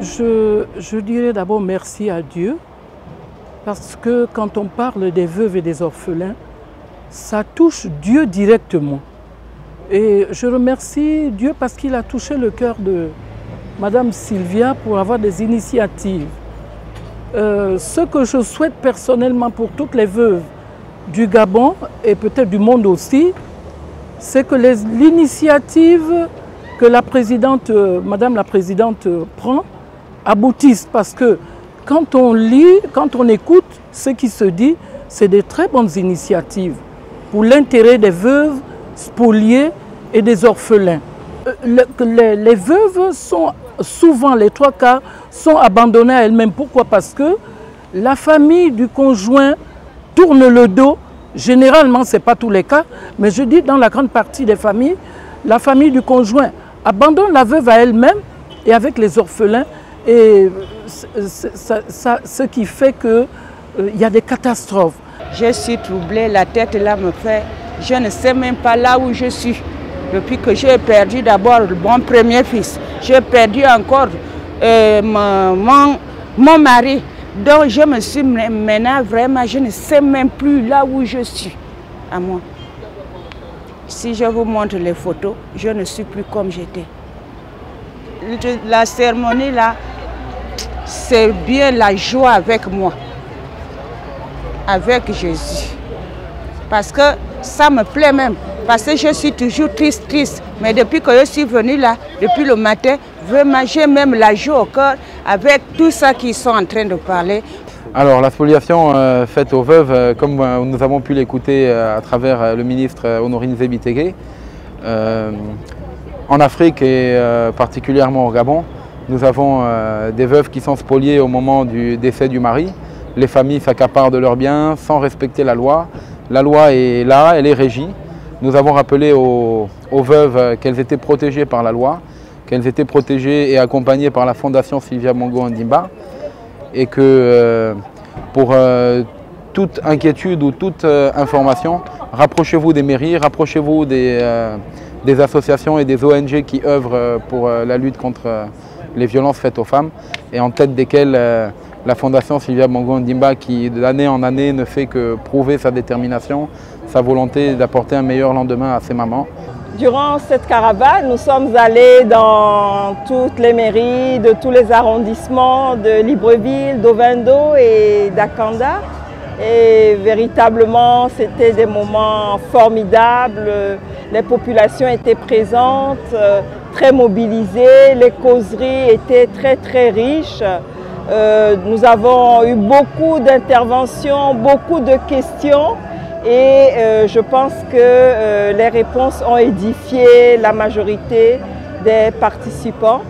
Je dirais d'abord merci à Dieu, parce que quand on parle des veuves et des orphelins, ça touche Dieu directement. Et je remercie Dieu parce qu'il a touché le cœur de Madame Sylvia pour avoir des initiatives. Ce que je souhaite personnellement pour toutes les veuves du Gabon et peut-être du monde aussi, c'est que l'initiative que la présidente, Madame la Présidente prend aboutisse. Parce que quand on lit, quand on écoute ce qui se dit, c'est de très bonnes initiatives pour l'intérêt des veuves spoliées et des orphelins. Les veuves sont souvent, les trois quarts, sont abandonnées à elles-mêmes. Pourquoi? Parce que la famille du conjoint tourne le dos. Généralement, ce n'est pas tous les cas, mais je dis dans la grande partie des familles, la famille du conjoint abandonne la veuve à elle-même et avec les orphelins. Et ce qui fait qu'il y a des catastrophes. Je suis troublée, la tête là me fait, je ne sais même pas là où je suis. Depuis que j'ai perdu d'abord mon premier fils, j'ai perdu encore mon mari. Donc je me suis maintenant vraiment, je ne sais même plus là où je suis à moi. Si je vous montre les photos, je ne suis plus comme j'étais. La cérémonie là, c'est bien la joie avec moi, avec Jésus. Parce que ça me plaît même. Parce que je suis toujours triste. Mais depuis que je suis venue là, depuis le matin, vraiment j'ai même la joie au cœur avec tout ça qu'ils sont en train de parler. Alors la spoliation faite aux veuves, comme nous avons pu l'écouter à travers le ministre Honorine Zebitege, en Afrique et particulièrement au Gabon, nous avons des veuves qui sont spoliées au moment du décès du mari. Les familles s'accaparent de leurs biens sans respecter la loi. La loi est là, elle est régie. Nous avons rappelé aux veuves qu'elles étaient protégées par la loi, qu'elles étaient protégées et accompagnées par la Fondation Sylvia Mongo Ondimba, et que pour toute inquiétude ou toute information, rapprochez-vous des mairies, rapprochez-vous des associations et des ONG qui œuvrent pour la lutte contre les violences faites aux femmes, et en tête desquelles la Fondation Sylvia Mongo Ondimba, qui d'année en année ne fait que prouver sa détermination, sa volonté d'apporter un meilleur lendemain à ses mamans. Durant cette caravane, nous sommes allés dans toutes les mairies de tous les arrondissements de Libreville, d'Ovendo et d'Akanda. Et véritablement, c'était des moments formidables. Les populations étaient présentes, très mobilisées. Les causeries étaient très riches. Nous avons eu beaucoup d'interventions, beaucoup de questions. Et je pense que les réponses ont édifié la majorité des participants.